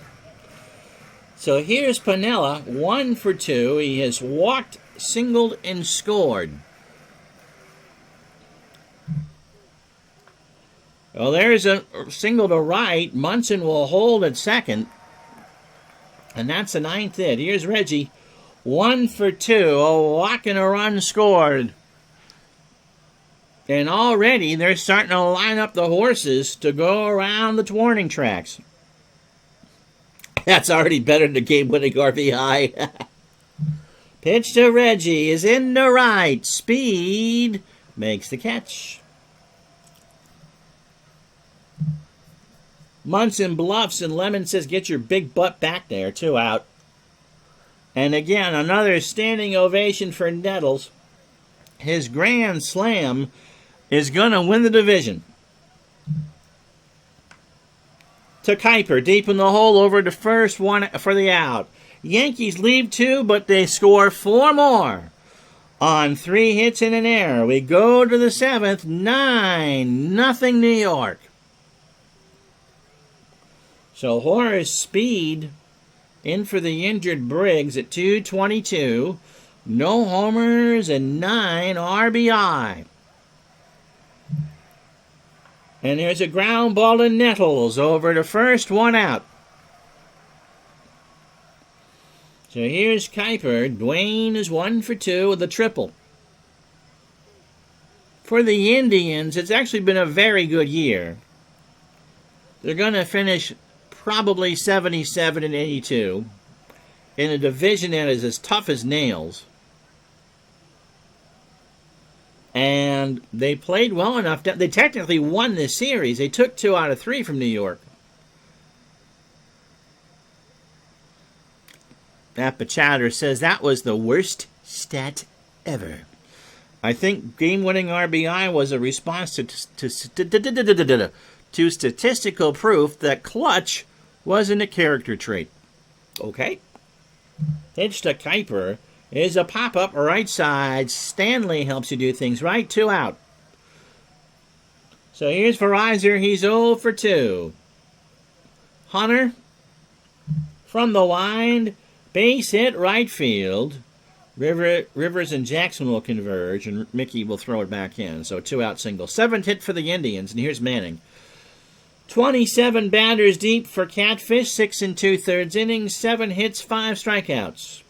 So here's Piniella, 1 for 2. He has walked, singled, and scored. Well, there's a single to right. Munson will hold at second. And that's the 9th hit. Here's Reggie, 1 for 2. A walk and a run scored. And already they're starting to line up the horses to go around the warning tracks. That's already better than the game-winning RBI. Pitch to Reggie is in the right. Speed makes the catch. Munson bluffs, and Lemon says, get your big butt back there. 2 out. And again, another standing ovation for Nettles. His grand slam is going to win the division. To Kuiper, deep in the hole, over to first, 1 for the out. Yankees leave 2, but they score 4 more. On 3 hits and an error, we go to the 7th, 9-0 New York. So Horace Speed in for the injured Briggs at 222. No homers and 9 RBI. And there's a ground ball to Nettles over to first, 1 out. So here's Kuiper. Dwayne is 1 for 2 with a triple. For the Indians, it's actually been a very good year. They're going to finish probably 77 and 82 in a division that is as tough as nails. And they played well enough. They technically won this series. They took 2 out of 3 from New York. Appa Chowder says that was the worst stat ever. I think game-winning RBI was a response to statistical proof that clutch wasn't a character trait. Okay. Pitch to Kuiper is a pop-up right side. Stanley helps you do things right. 2 out. So here's Verizon. He's 0 for 2. Hunter from the wind. Base hit right field. Rivers and Jackson will converge, and Mickey will throw it back in. So 2 out single. 7th hit for the Indians, and here's Manning. 27 batters deep for Catfish, 6 2/3 innings, 7 hits, 5 strikeouts.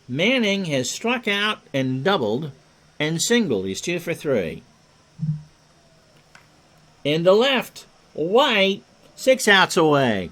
Manning has struck out and doubled and singled. He's 2 for 3. In the left, White, 6 outs away.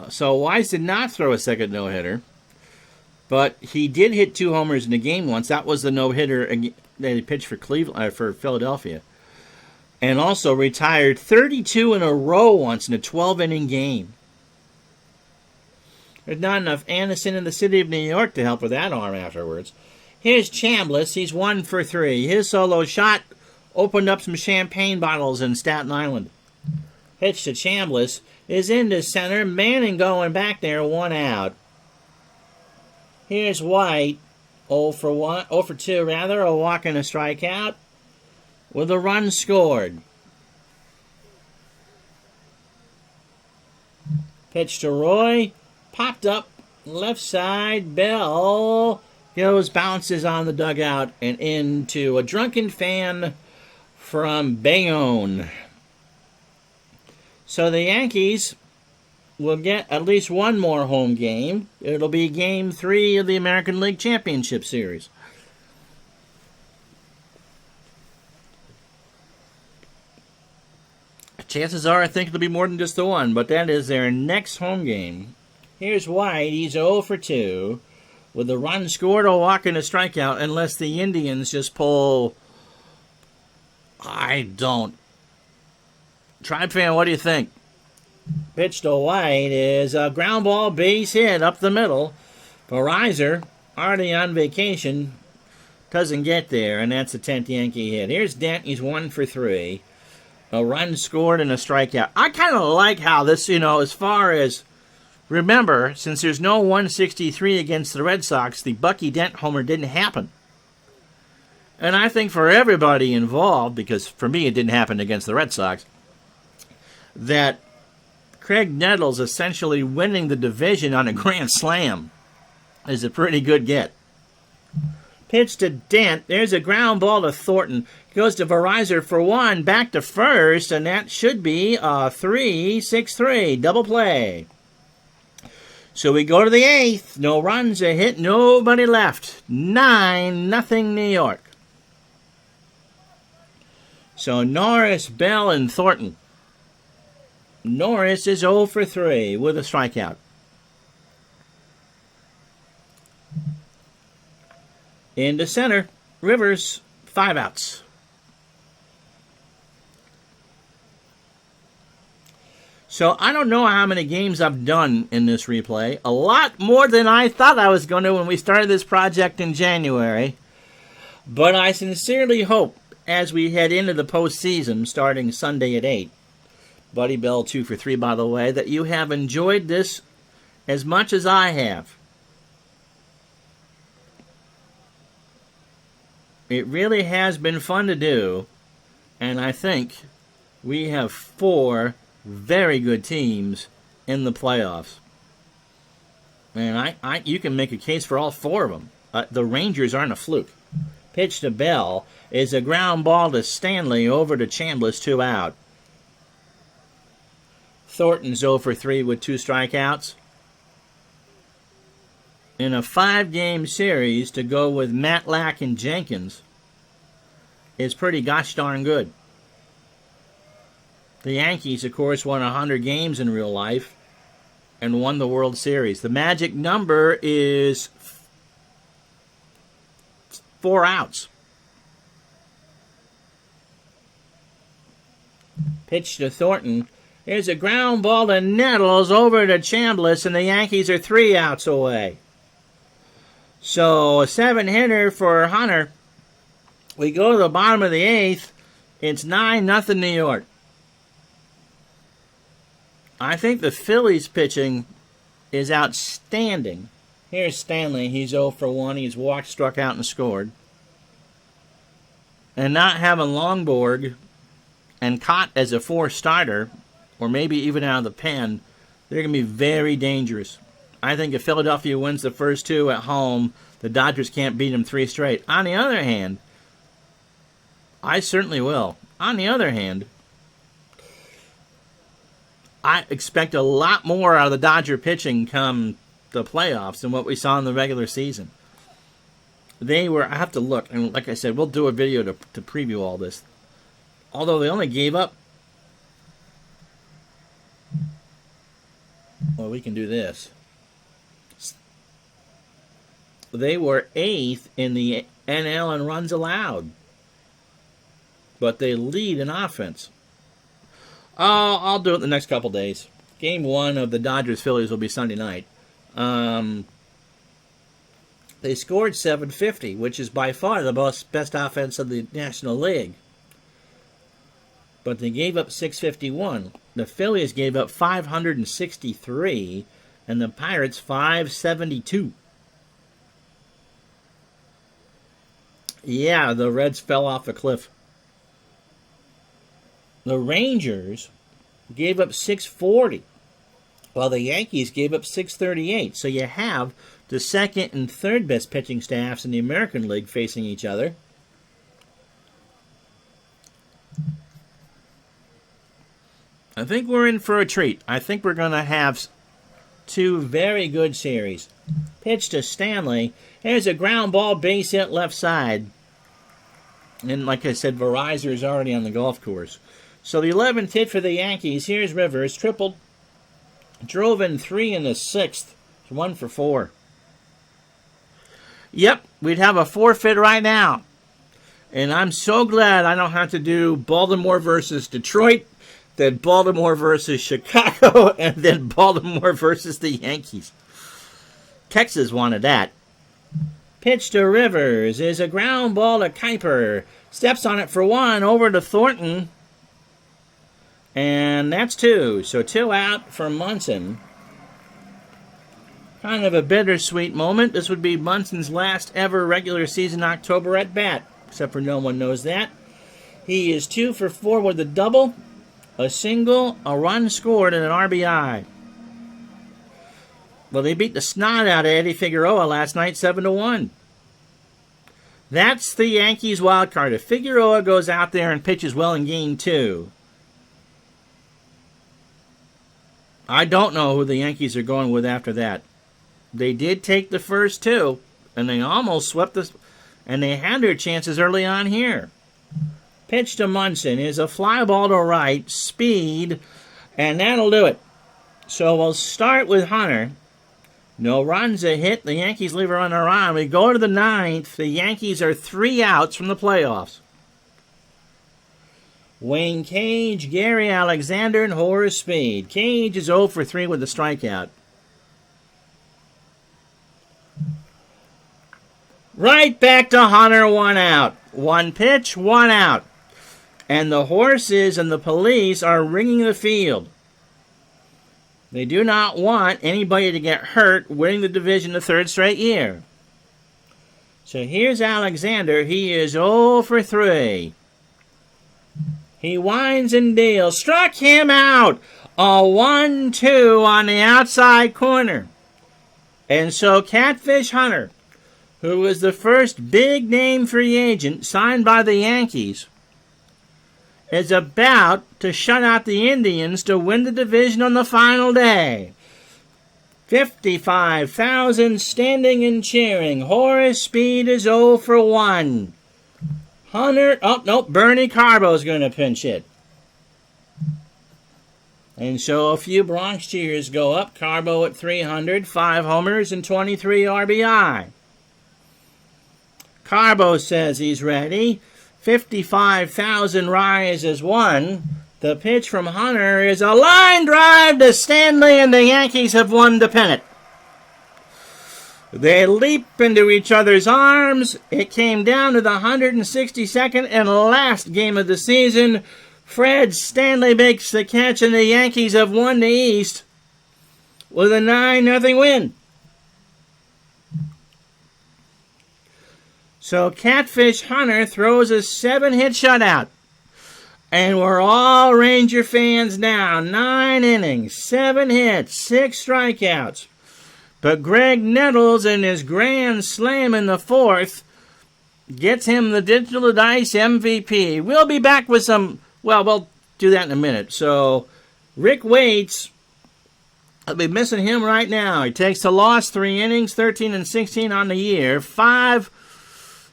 So Wise did not throw a second no-hitter, but he did hit 2 homers in the game once. That was the no-hitter that he pitched for for Philadelphia, and also retired 32 in a row once in a 12-inning game. There's not enough Anderson in the city of New York to help with that arm afterwards. Here's Chambliss. He's 1 for 3. His solo shot opened up some champagne bottles in Staten Island. Pitch to Chambliss is into center. Manning going back there, 1 out. Here's White, 0 for 2 rather, a walk and a strikeout, with a run scored. Pitch to Roy, popped up left side. Bell bounces on the dugout and into a drunken fan from Bayonne. So the Yankees will get at least 1 more home game. It'll be Game 3 of the American League Championship Series. Chances are I think it'll be more than just the 1, but that is their next home game. Here's White. He's 0 for 2. with a run scored, a walk, and a strikeout, unless the Indians just pull. I don't. Tribe fan, what do you think? Pitch to White is a ground ball, base hit up the middle. Verizon, already on vacation, doesn't get there, and that's a 10th Yankee hit. Here's Dent. He's 1 for 3. A run scored and a strikeout. I kind of like how this, as far as, remember, since there's no 163 against the Red Sox, the Bucky Dent homer didn't happen. And I think for everybody involved, because for me it didn't happen against the Red Sox, that Craig Nettles essentially winning the division on a grand slam is a pretty good get. Pitch to Dent. There's a ground ball to Thornton. Goes to Verizon for 1. Back to first, and that should be a 3-6-3. Double play. So we go to the 8th. No runs, a hit, nobody left. 9-0 New York. So Norris, Bell, and Thornton. Norris is 0 for 3 with a strikeout. Into center, Rivers, 5 outs. So I don't know how many games I've done in this replay. A lot more than I thought I was going to when we started this project in January. But I sincerely hope, as we head into the postseason starting Sunday at 8, Buddy Bell 2 for 3, by the way, that you have enjoyed this as much as I have. It really has been fun to do, and I think we have 4 very good teams in the playoffs. And you can make a case for all 4 of them. The Rangers aren't a fluke. Pitch to Bell is a ground ball to Stanley over to Chambliss, 2 out. Thornton's 0 for 3 with 2 strikeouts. In a 5-game series, to go with Matlack and Jenkins is pretty gosh darn good. The Yankees, of course, won 100 games in real life and won the World Series. The magic number is 4 outs. Pitch to Thornton. There's a ground ball to Nettles over to Chambliss, and the Yankees are 3 outs away. So a 7-hitter for Hunter. We go to the bottom of the 8th. It's 9-0 New York. I think the Phillies pitching is outstanding. Here's Stanley. He's 0 for 1. He's walked, struck out, and scored. And not having Longborg and Cott as a 4 starter, or maybe even out of the pen, they're going to be very dangerous. I think if Philadelphia wins the first 2 at home, the Dodgers can't beat them 3 straight. On the other hand, I certainly will. On the other hand, I expect a lot more out of the Dodger pitching come the playoffs than what we saw in the regular season. I have to look, and like I said, we'll do a video to preview all this. Although they only gave up, well, we can do this. They were 8th in the NL in runs allowed, but they lead in offense. I'll do it the next couple days. Game 1 of the Dodgers-Phillies will be Sunday night. They scored 750, which is by far the best offense of the National League. But they gave up 651. The Phillies gave up 563, and the Pirates 572. Yeah, the Reds fell off a cliff. The Rangers gave up 640, while the Yankees gave up 638. So you have the second and third best pitching staffs in the American League facing each other. I think we're in for a treat. I think we're going to have 2 very good series. Pitch to Stanley. There's a ground ball, base hit left side. And like I said, Verizon is already on the golf course. So the 11th hit for the Yankees. Here's Rivers. Tripled. Drove in 3 in the 6th. 1 for 4. Yep, we'd have a forfeit right now. And I'm so glad I don't have to do Baltimore versus Detroit, then Baltimore versus Chicago, and then Baltimore versus the Yankees. Texas wanted that. Pitch to Rivers is a ground ball to Kuiper. Steps on it for one, over to Thornton. And that's two. So 2 out for Munson. Kind of a bittersweet moment. This would be Munson's last ever regular season October at bat. Except for no one knows that. He is 2 for 4 with a double, a single, a run scored, and an RBI. Well, they beat the snot out of Eddie Figueroa last night 7-1. That's the Yankees wild card. If Figueroa goes out there and pitches well in game 2, I don't know who the Yankees are going with after that. They did take the first 2, and they almost swept this, and they had their chances early on here. Pitch to Munson is a fly ball to right, speed, and that'll do it. So we'll start with Hunter. No runs, a hit. The Yankees leave a runner on. We go to the 9th. The Yankees are 3 outs from the playoffs. Wayne Cage, Gary Alexander, and Horace Speed. Cage is 0 for 3 with a strikeout. Right back to Hunter, 1 out. 1 pitch, 1 out. And the horses and the police are ringing the field. They do not want anybody to get hurt winning the division the 3rd straight year. So here's Alexander. He is 0 for 3. He winds and deals. Struck him out. A 1-2 on the outside corner. And so Catfish Hunter, who was the first big-name free agent signed by the Yankees, is about to shut out the Indians to win the division on the final day. 55,000 standing and cheering. Horace Speed is 0 for 1. Hunter, oh, nope, Bernie Carbo's going to pinch hit. And so a few Bronx cheers go up. Carbo at 300, 5 homers, and 23 RBI. Carbo says he's ready. 55,000 rises 1. The pitch from Hunter is a line drive to Stanley, and the Yankees have won the pennant. They leap into each other's arms. It came down to the 162nd and last game of the season. Fred Stanley makes the catch, and the Yankees have won the East with a 9-0 win. So Catfish Hunter throws a 7-hit shutout. And we're all Ranger fans now. 9 innings, 7 hits, 6 strikeouts. But Greg Nettles in his grand slam in the 4th gets him the Digital Dice MVP. We'll be back with some, well, we'll do that in a minute. So Rick Waits, I'll be missing him right now. He takes the loss, 3 innings, 13 and 16 on the year. 5.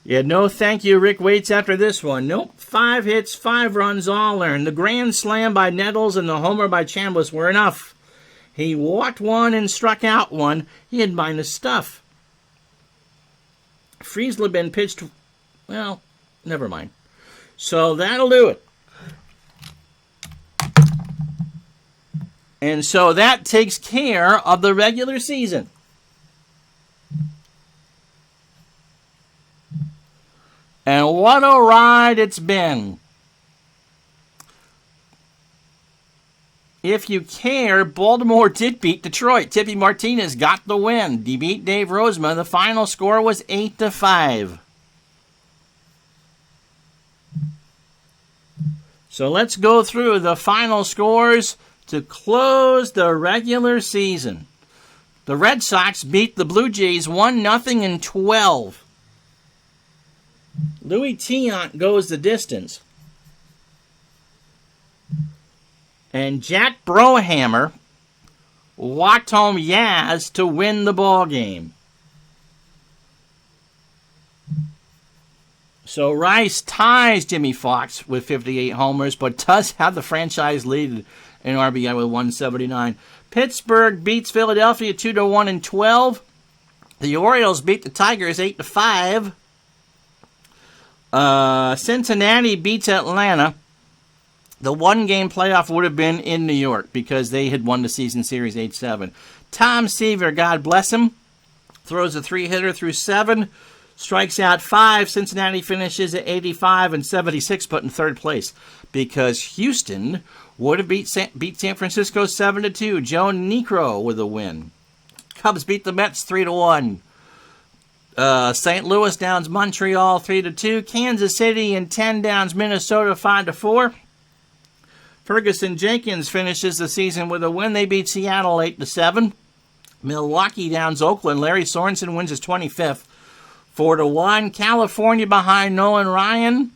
Yeah, no thank you, Rick Waits, after this one. Nope, 5 hits, 5 runs, all earned. The grand slam by Nettles and the homer by Chambliss were enough. He walked 1 and struck out 1. He had minus stuff. Friesel had been pitched, well, never mind. So that'll do it. And so that takes care of the regular season. And what a ride it's been. If you care, Baltimore did beat Detroit. Tippy Martinez got the win. He beat Dave Rozema. The final score was 8-5. So let's go through the final scores to close the regular season. The Red Sox beat the Blue Jays 1-0 in 12. Louis Tiant goes the distance. And Jack Brohammer walked home Yaz to win the ball game. So Rice ties Jimmy Fox with 58 homers, but does have the franchise lead in RBI with 179. Pittsburgh beats Philadelphia 2-1 in 12. The Orioles beat the Tigers 8-5. Cincinnati beats Atlanta. The one-game playoff would have been in New York because they had won the season series 8-7. Tom Seaver, God bless him, throws a 3-hitter through 7, strikes out 5. Cincinnati finishes at 85 and 76, but in third place because Houston would have beat San Francisco 7-2. Joe Niekro with a win. Cubs beat the Mets 3-1. St. Louis downs Montreal 3-2. Kansas City and 10 downs Minnesota 5-4. Ferguson Jenkins finishes the season with a win. They beat Seattle 8-7. Milwaukee downs Oakland. Larry Sorensen wins his 25th 4-1. California behind Nolan Ryan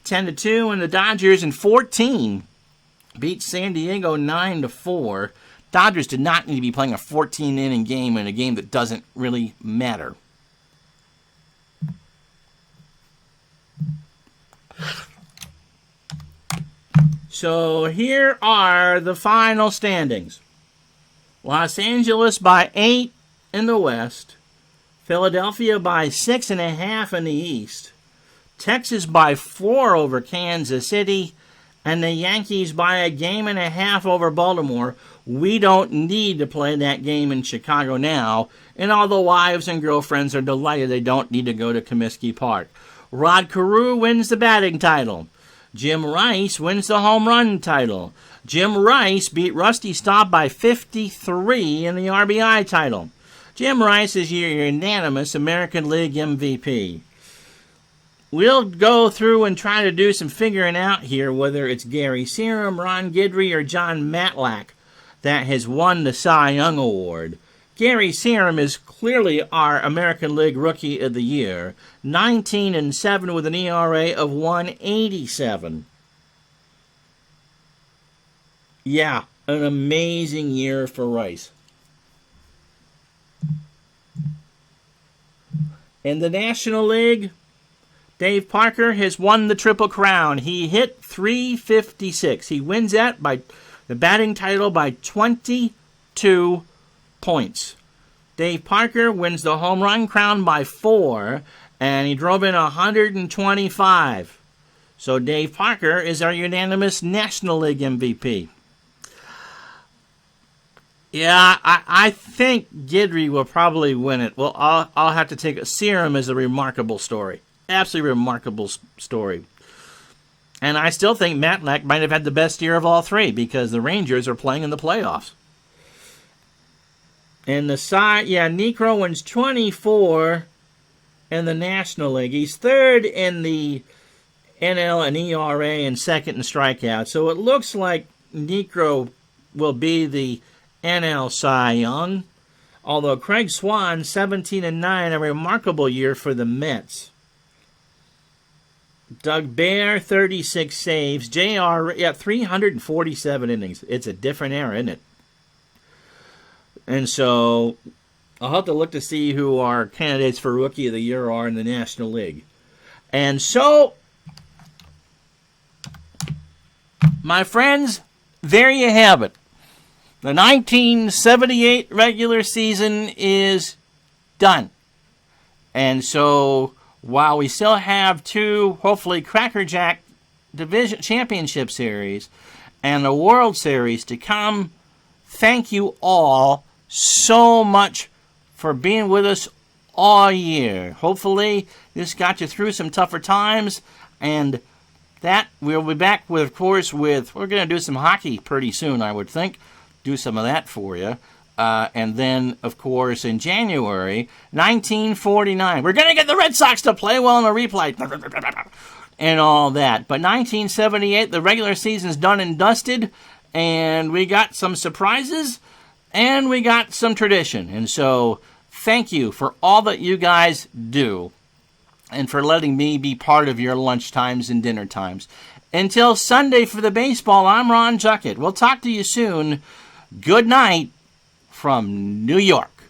10-2, and the Dodgers in 14 beat San Diego 9-4. Dodgers did not need to be playing a 14-inning game in a game that doesn't really matter. So here are the final standings. Los Angeles by 8 in the West. Philadelphia by 6.5 in the East. Texas by 4 over Kansas City. And the Yankees by 1.5 games over Baltimore. We don't need to play that game in Chicago now. And all the wives and girlfriends are delighted they don't need to go to Comiskey Park. Rod Carew wins the batting title. Jim Rice wins the home run title. Jim Rice beat Rusty Staub by 53 in the RBI title. Jim Rice is your unanimous American League MVP. We'll go through and try to do some figuring out here whether it's Gary Serum, Ron Guidry, or John Matlack that has won the Cy Young Award. Gary Serum is clearly our American League Rookie of the Year, 19-7 with an ERA of 1.87. Yeah, an amazing year for Rice. In the National League, Dave Parker has won the Triple Crown. He hit .356. He wins that by the batting title by 22 points. Dave Parker wins the home run crown by 4, and he drove in 125. So Dave Parker is our unanimous National League MVP. Yeah, I think Guidry will probably win it. Well, I'll have to take a Serum as a remarkable story. Absolutely remarkable story. And I still think Matlack might have had the best year of all three because the Rangers are playing in the playoffs. And the side, Niekro wins 24 in the National League. He's third in the NL and ERA and second in strikeouts. So it looks like Niekro will be the NL Cy Young. Although Craig Swan, 17-9, a remarkable year for the Mets. Doug Bear, 36 saves. JR, 347 innings. It's a different era, isn't it? And so I'll have to look to see who our candidates for Rookie of the Year are in the National League. And so, my friends, there you have it. The 1978 regular season is done. And so, while we still have 2, hopefully, Cracker Jack Division Championship Series and the World Series to come, thank you all so much for being with us all year. Hopefully, this got you through some tougher times, and that we'll be back with, of course, we're going to do some hockey pretty soon, I would think. Do some of that for you. And then, of course, in January 1949, we're going to get the Red Sox to play well in a replay and all that. But 1978, the regular season's done and dusted, and we got some surprises, and we got some tradition. And so, thank you for all that you guys do, and for letting me be part of your lunch times and dinner times. Until Sunday for the baseball, I'm Ron Juckett. We'll talk to you soon. Good night from New York.